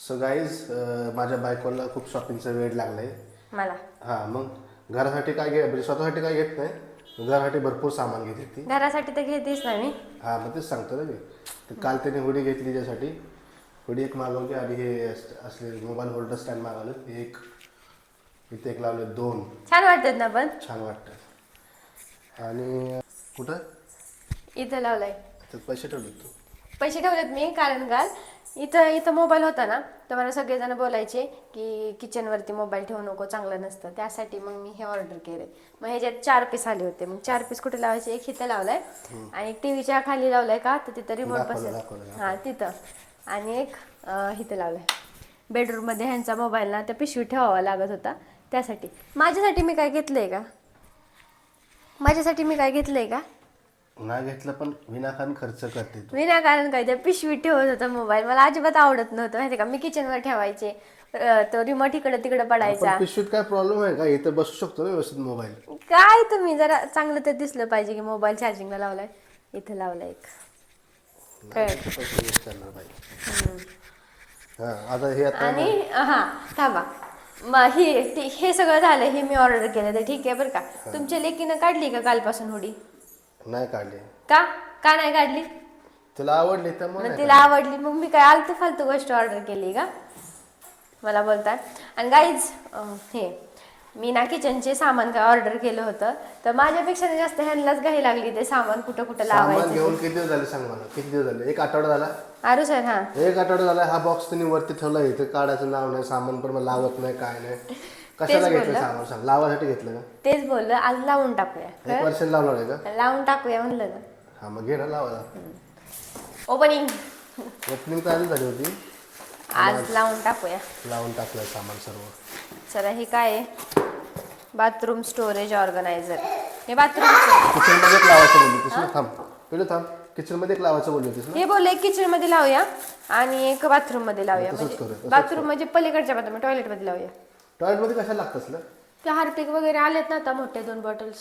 So guys माझ्या बायकोला खूप शॉपिंगचा वेळ लागलाय मला. हां, मग घरासाठी काय म्हणजे स्वतःसाठी काय घेत नाही, घरासाठी भरपूर सामान घेते ती. घरासाठी तर घेतेच ना मी. हां, मग तेच सांगतो ना मी. तर काल त्याने हुडी घेतली त्यासाठी, हुडी एक मागवली आणि हे असले मोबाईल होल्डर स्टँड मागवलं एक, इथे एक लावले 2. छान वाटतात ना पण. छान वाटतं. आणि कुठं इथं लावलंय. तर पैसे ठेवले तू? पैसे ठेवलेत मी, कारण काल इथं इथं मोबाईल होता ना, तर मला सगळेजण बोलायचे की किचनवरती मोबाईल ठेवू नको, चांगलं नसतं. त्यासाठी मग मी हे ऑर्डर केले. मग ह्याच्यात 4 पीस आले होते. मग 4 पीस कुठे लावायचे, एक इथं लावलाय आणि एक टीव्हीच्या खाली लावलाय का, तर तिथं रिमोट बसेल. हां, तिथं. आणि एक इथं लावलाय बेडरूममध्ये. ह्यांचा मोबाईल ना त्या पिशवीत ठेवावा लागत होता, त्यासाठी. माझ्यासाठी मी काय घेतलंय का? माझ्यासाठी मी काय घेतलंय का? नाही घेतलं, पण विनाकारण खर्च करते तू. विनाकारण काय, त्या पिशवीत ठेवत होता मोबाईल. मला अजिबात आवडत नव्हतं, माहिती का. मी किचनवर ठेवायचे, तो रिमोट इकडे तिकडे पडायचा. पण पिशवीत काय प्रॉब्लेम आहे का? इथं बसू शकतो ना व्यवस्थित मोबाईल. काय तुम्ही जरा चांगलं तर दिसलं पाहिजे की मोबाईल चार्जिंगला लावलाय. इथं लावलाय एक. पैसे वेस्ट करणार बाई. हां, आता हे आता आणि हां, थांबा. मग हे सगळं झालं, हे मी ऑर्डर केलं, तर ठीक आहे बरं का. तुमच्या लेकीनं काढली का कालपासून हुडी? नाही काढले. का का नाही काढली? तुला आवडली तर मग मग तिला आवडली, मग मी काय आलतू फालतू गोष्ट ऑर्डर केली का? मला बोलतात. आणि गाईज, हे मी ना किचनचे सामान काय ऑर्डर केलं होतं, तर माझ्यापेक्षा जास्त ह्यांनाच घाई लागली ते सामान कुठं कुठं सामान लावायचं. घेऊन किती दिवस झाले सांग मला? किती दिवस झाले? एक आठवडा झाला? आरू सर, हां. एक आठवडा झाला. हा बॉक्स त्यांनी वरती ठेवला, इथे काढायचं नाव नाही, सामान पण मला लावत नाही, काय नाही. कशाला घेतलं सामान सांग? लावासाठी घेतलं का? तेच बोललं, आज लावून टाकूया. एक वर्षाला लावणार आहे का? लावून टाकूया म्हणलं ना. हा, मग घे ना लावायला. ओपनिंग ओपनिंग तर आधी झाली होती, आज लावून टाकूया. लावून टाकलं सामान सर्व. चला, हे काय आहे? Bathroom storage organiser. हे बाथरूमचं. किचन मध्ये एक लावायचं बोलली होतीस ना? थांब पहिलं, थांब. किचन मध्ये एक लावायचं बोलली होतीस ना? हे बोलले किचन मध्ये लावूया आणि एक बाथरूम मध्ये लावूया. तसंच म्हणजे करूया, तसंच बाथरूम म्हणजे पलीकडच्या बाथरूम, टॉयलेट मध्ये लावूया. टॉयलेट मध्ये कशाला लागतं असलं? ते हार्पिक वगैरे आलेत ना आता, मोठे 2 बॉटल्स,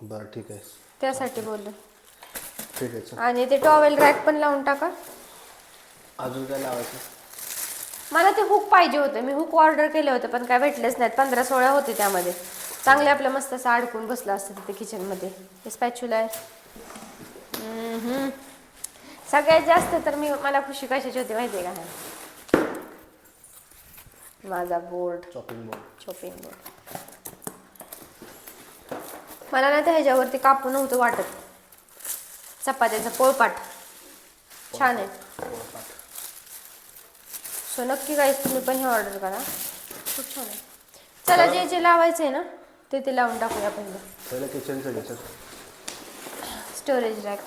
बरं ठीक आहे, त्यासाठी बोलले. ठीक आहे. चल, आणि ते टॉवेल रॅक पण लावून टाका. अजून काय लावायचं? मला ते हुक पाहिजे होते, मी हुक ऑर्डर केले होते, पण काय भेटलेच नाहीत. 15-16 होते त्यामध्ये. चांगले आपलं मस्त असं अडकून बसलं असतं तिथे किचनमध्ये. हे स्पॅच्युला आहे. सगळ्यात जास्त तर मला खुशी कशाची होती माहिती आहे का? माझा board, chopping board. Shopping board. मला ना त्या ह्याच्यावरती कापू नव्हतं वाटत. चपात्याचा पोळपाट छान आहे. सो नक्की काय तुम्ही पण हे ऑर्डर करा, खूप छान आहे. चला, जे जे लावायचं आहे ना ते लावून टाकूया पहिलं किचनचं घ्यायचं. Storage rack.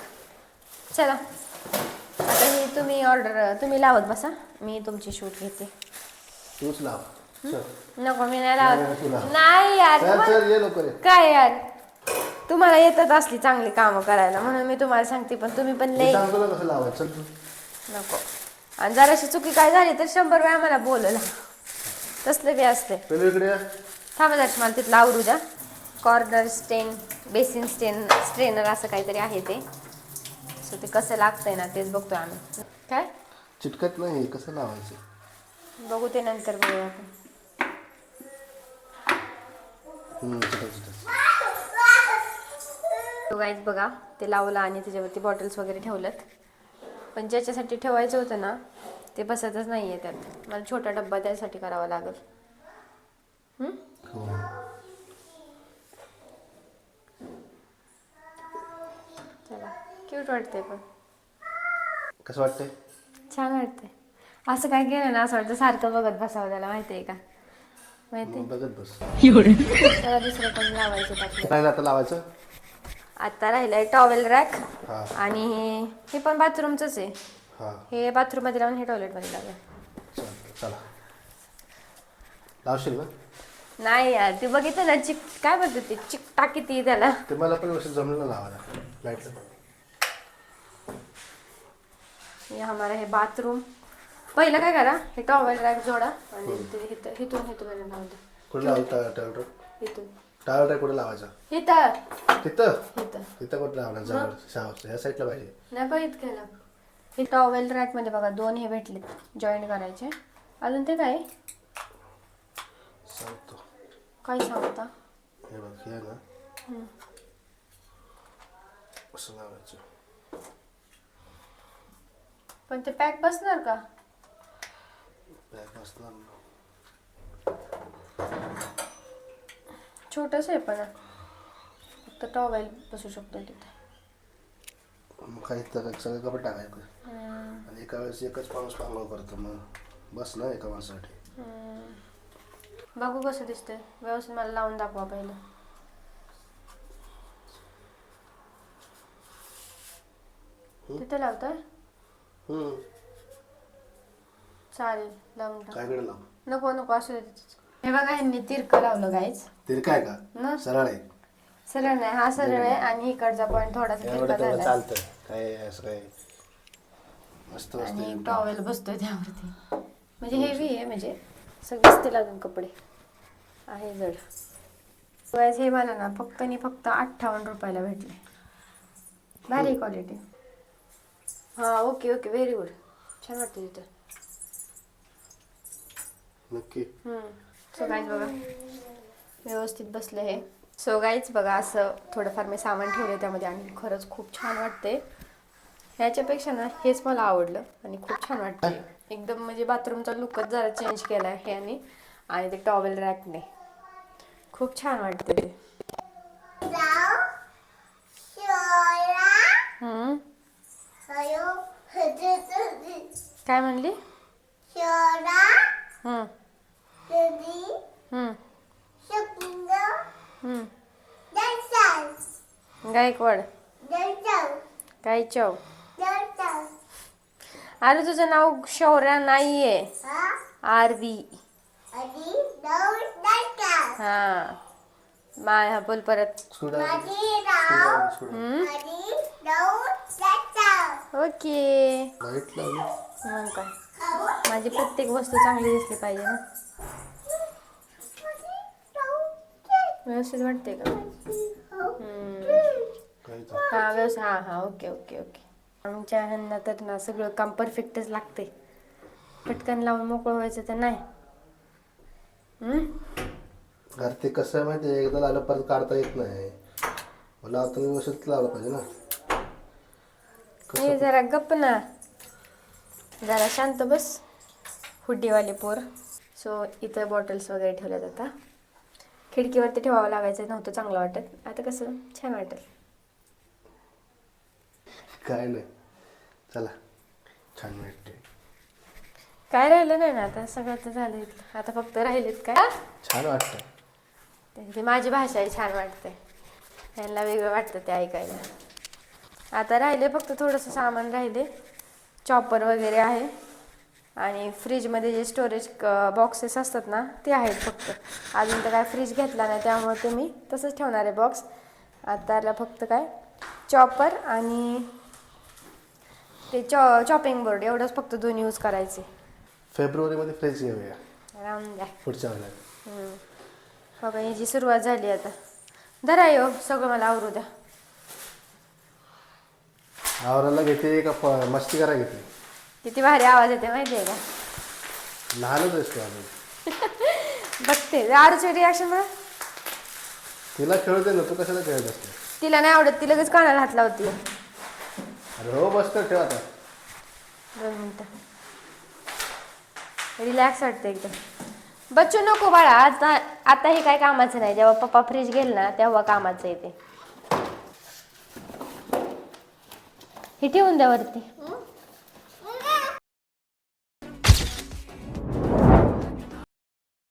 चला, आता हे तुम्ही लावत बसा, मी तुमची शूट घेते. तूच लाव. चल. नको, मी नाही तू लावत. लाव. नाही यार, चल ये लवकर ये. काय यार, तुम्हाला येतात असली चांगली कामं करायला, म्हणून मी तुम्हाला सांगते. पण तुम्ही पण मी लई सांगतो ना कसं लावायचं. चल तू. नको. आणि जराशी चुकी काय झाली तर 100 वेळा मला बोलला. तसलं बी असते. पहिलं इकडे ये. थांबा जरा, मला तिथलं आवरू द्या. कॉर्नर स्टेन, बेसिन स्ट्रेनर असं काहीतरी आहे ते. सो ते कसं लागतंय ना तेच बघतोय आम्ही. काय चिटकत नाही, कसं लावायचं बघू, ते नंतर बघूया आपण. चिटक. गाईज बघा, ते लावलं आणि त्याच्यावरती बॉटल्स वगैरे ठेवलेत. पण ज्याच्यासाठी ठेवायचं होतं ना ते बसतच नाही आहे त्यात. मला छोटा डब्बा त्यासाठी करावा लागेल. हो. चला, क्यूट वाटतंय पण. कसं वाटतंय? छान वाटतंय. असं काय केलं ना असं वाटतं सारखं बघत बसावं त्याला, माहिती आहे का? माहिती बघत बस. त्याला दुसरं पण लावायचं टाकलं. राहिलं आता लावायचं. आता राहिलंय टॉवेल रॅक. हा. आणि हे पण बाथरूमचंच आहे. हा, हे बाथरूम मध्ये लावून हे टॉयलेट मध्ये लावूया. चला लावशील ना? नाही यार, ते बघितलं ना, काय बोलते ते, चिकटा किती त्याला. ते मला पण व्यवस्थित जमलं ना लावायला लाईटला. हे हमारा हे बाथरूम. पहिलं काय करा, हे टॉवेल रॅक जोडा आणि हिथून लावून द्या. कुठे लावलं टावर? इथून टावर कुठे लावायचा? इथं तिथं इथं तिथं कुठं लावणार? जवळ शावर ह्या साईडला पाहिजे. नाही बघितलं. हे टॉवेल रॅक मध्ये बघा 2 हे भेटले, जॉईन करायचे. अजून ते काय सांगतो. काय सांगता? हे बघ हे ना असं लावायचं. पण ते पॅक बसणार का? बॅग असणार ना. छोटंच आहे पण फक्त टॉवेल बसू शकतो तिथे. मग काही तर सगळे कपडे टाकायचं आणि एका वेळेस एकच माणूस पांघोळ करतो, मग बस ना एका माणसासाठी. बघू कसं दिसतंय व्यवस्थित, मला लावून दाखवा पहिलं. तिथे लावताय? चालेल, लावून टाक. काय कडे लाव. नको नको असू दे तिथेच. हे बघा ह्यांनी तिरकं लावलं गाईच. तिरका आहे का? ना सरळ आहे. सरळ नाही, हा सरळ आहे आणि इकडचा पॉईंट थोडासा तिरका एवढं तेवढं झाला चालतं. काय असं काय मस्त आणि मस्त. टॉवेल बसतोय त्यावरती. म्हणजे हेवी आहे, म्हणजे सगळेच ते लागून कपडे आहे जड. गाईज हे मला ना फक्त आणि फक्त 58 रुपयाला भेटले. भारी क्वालिटी. हा ओके ओके व्हेरी गुड. छान वाटतं तिथं. नक्की. सो गाईज बघा व्यवस्थित बसले हे. सो गाईज बघा असं थोडंफार मी सामान ठेवलं त्यामध्ये आणि खरंच खूप छान वाटते. ह्याच्यापेक्षा ना हेच मला आवडलं आणि खूप छान वाटते एकदम. म्हणजे बाथरूमचा लुकच जरा चेंज केला आहे ह्याने आणि ते टॉवेल रॅकने. खूप छान वाटते ते. काय म्हणली? गायकवाड काय चव. अरे तुझं नाव शौर्या नाहीये, आरवी. हा माया बोल परत. ओके. मग काय, माझी प्रत्येक वस्तू चांगली दिसली पाहिजे ना. व्यवस्थित वाटते का? हा व्यवस्थित. हा हा ओके ओके ओके. आमच्या ह्यांना तर ना सगळं काम परफेक्टच लागते. पटकन लावून मोकळं व्हायचं तर नाही. घर ते कसं आहे माहिती आहे, एकदा लावलं परत काढता येत नाही. मला आता व्यवस्थित लावलं पाहिजे ना. हे जरा गप्प ना, जरा शांत बस हुड्डीवाले पोर. सो इथं बॉटल्स वगैरे ठेवल्या जातात. खिडकीवरती ठेवावं लागायचं नव्हतं चांगलं वाटत, आता कसं छान वाटेल. काय नाही, चला छान वाटते. काय राहिलं नाही ना आता, सगळं तर झालं इथलं. आता फक्त राहिलेत काय छान वाटतं. ते माझी भाषा आहे छान वाटते, यांना वेगळं वाटतं ते ऐकायला. आता राहिले फक्त थोडंसं सामान राहिले. चॉपर वगैरे आहे आणि फ्रीजमध्ये जे स्टोरेज बॉक्सेस असतात ना ते आहेत फक्त. अजून तर काय फ्रीज घेतला नाही त्यामुळे ते मी तसंच ठेवणार आहे बॉक्स. आता फक्त काय चॉपर आणि ते चॉपिंग बोर्ड एवढंच फक्त दोन यूज करायचे. फेब्रुवारीमध्ये फ्रीज घेऊया राहून द्या पुढच्या महिन्यात. बघा याची सुरुवात झाली आता. धरा येऊ सगळं मला आवरू द्या. आवराला घेते का मस्ती करा घेते? किती भारी आवाज येते माहिती आहे का? लहानच असतो आम्ही. बघते आरूची रिॲक्शन बघा. तिला खेळते ना, तू कशाला खेळत असते? तिला नाही आवडत, ती लगेच कानाला हात लावते. अरे हो बस तर ठेव आता. 2 मिनिटं रिलॅक्स वाटतं एकदम. बच्चू नको बाळा, आता हे काय कामाचं नाही. जेव्हा पप्पा फ्रीज घेईल ना तेव्हा कामाचं येते. हे ठेवून द्या वरती.